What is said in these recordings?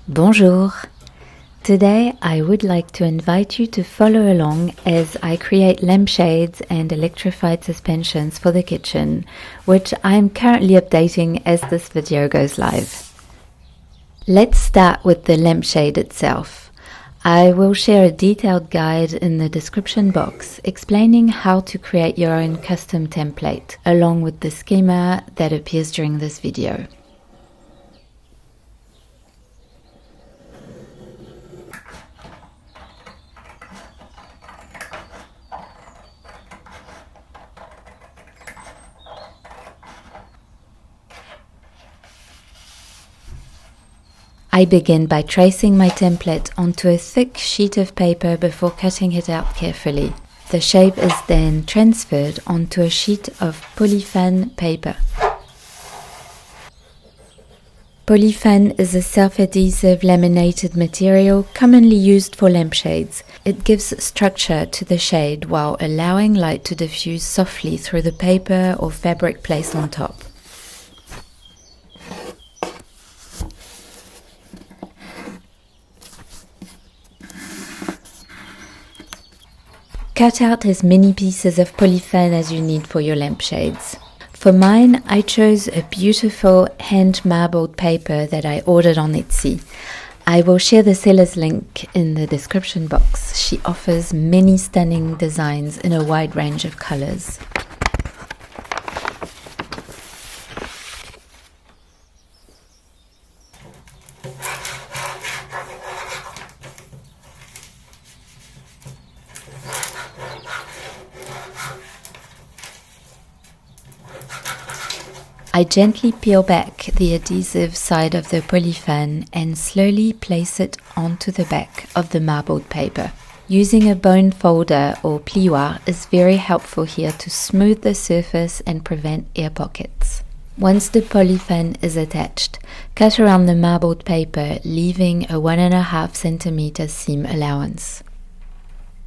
Bonjour! Today I would like to invite you to follow along as I create lampshades and electrified suspensions for the kitchen, which I am currently updating as this video goes live. Let's start with the lampshade itself. I will share a detailed guide in the description box explaining how to create your own custom template, along with the schema that appears during this video. I begin by tracing my template onto a thick sheet of paper before cutting it out carefully. The shape is then transferred onto a sheet of polyphane paper. Polyphane is a self-adhesive laminated material commonly used for lampshades. It gives structure to the shade while allowing light to diffuse softly through the paper or fabric placed on top. Cut out as many pieces of polyphane as you need for your lampshades. For mine, I chose a beautiful hand-marbled paper that I ordered on Etsy. I will share the seller's link in the description box. She offers many stunning designs in a wide range of colors. I gently peel back the adhesive side of the polyphane and slowly place it onto the back of the marbled paper. Using a bone folder or plioir is very helpful here to smooth the surface and prevent air pockets. Once the polyphane is attached, cut around the marbled paper, leaving a 1.5 cm seam allowance.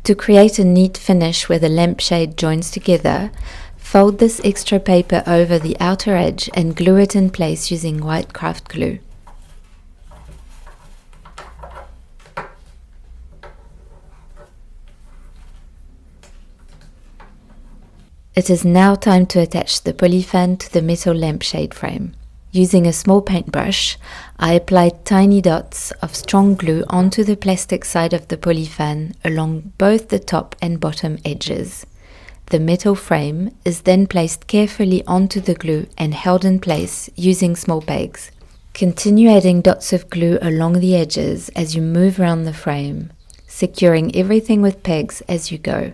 To create a neat finish where the lampshade joins together, fold this extra paper over the outer edge and glue it in place using white craft glue. It is now time to attach the polyphane to the metal lampshade frame. Using a small paintbrush, I applied tiny dots of strong glue onto the plastic side of the polyphane along both the top and bottom edges. The metal frame is then placed carefully onto the glue and held in place using small pegs. Continue adding dots of glue along the edges as you move around the frame, securing everything with pegs as you go.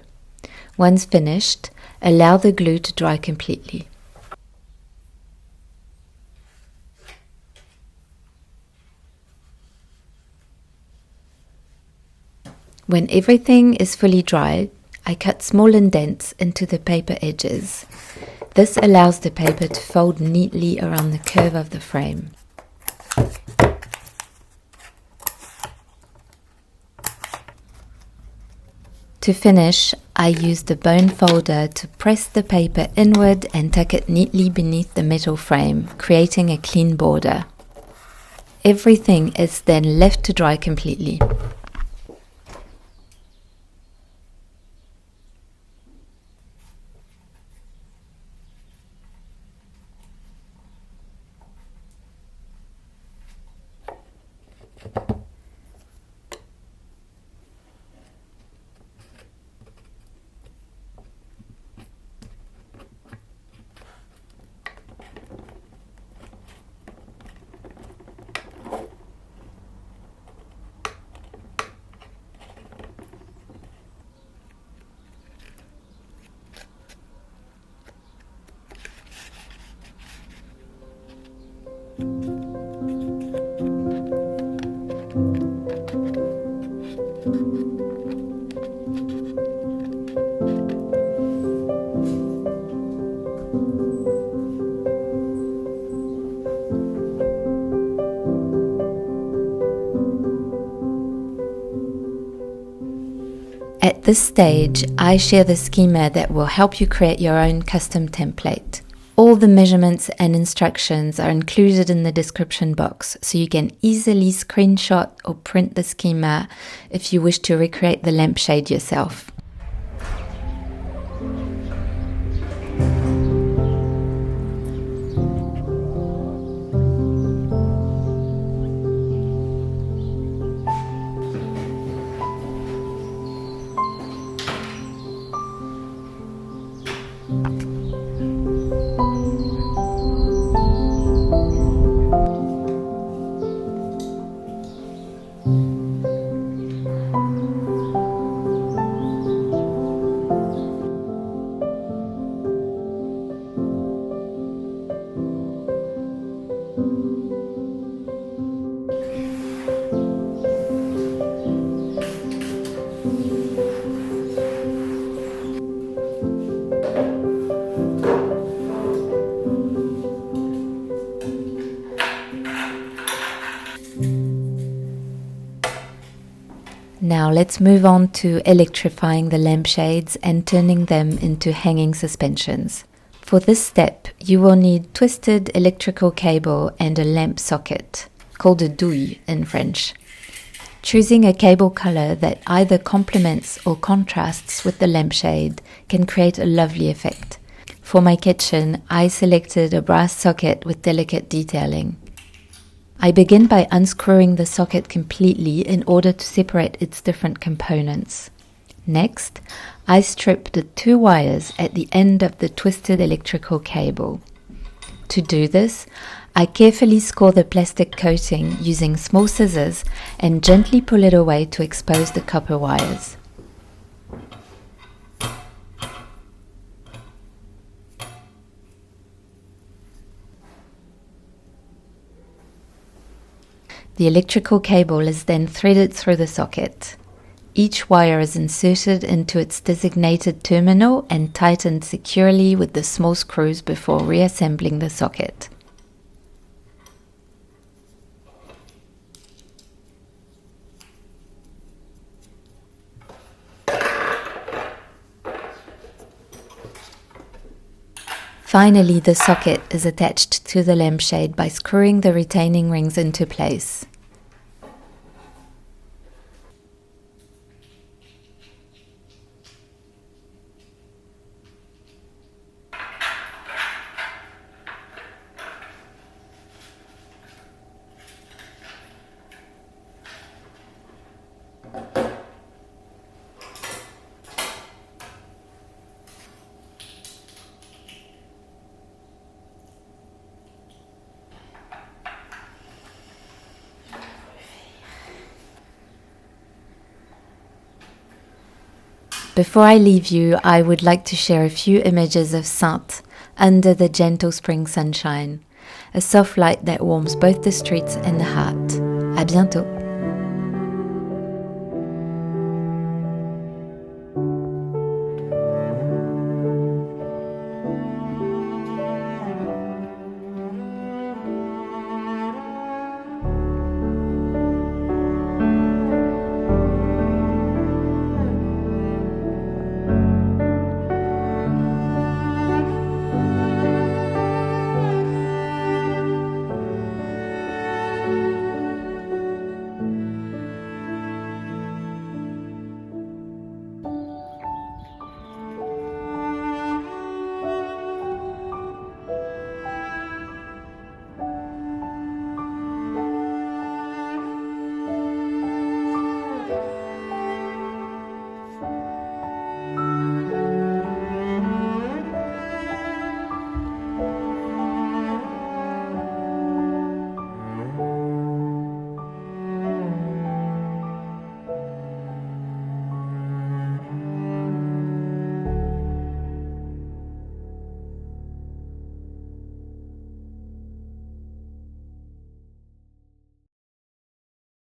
Once finished, allow the glue to dry completely. When everything is fully dry, I cut small indents into the paper edges. This allows the paper to fold neatly around the curve of the frame. To finish, I used the bone folder to press the paper inward and tuck it neatly beneath the metal frame, creating a clean border. Everything is then left to dry completely. At this stage, I share the schema that will help you create your own custom template. All the measurements and instructions are included in the description box, so you can easily screenshot or print the schema if you wish to recreate the lampshade yourself. Now let's move on to electrifying the lampshades and turning them into hanging suspensions. For this step, you will need twisted electrical cable and a lamp socket, called a douille in French. Choosing a cable color that either complements or contrasts with the lampshade can create a lovely effect. For my kitchen, I selected a brass socket with delicate detailing. I begin by unscrewing the socket completely in order to separate its different components. Next, I strip the 2 wires at the end of the twisted electrical cable. To do this, I carefully score the plastic coating using small scissors and gently pull it away to expose the copper wires. The electrical cable is then threaded through the socket. Each wire is inserted into its designated terminal and tightened securely with the small screws before reassembling the socket. Finally, the socket is attached to the lampshade by screwing the retaining rings into place. Before I leave you, I would like to share a few images of Sainte under the gentle spring sunshine, a soft light that warms both the streets and the heart. À bientôt!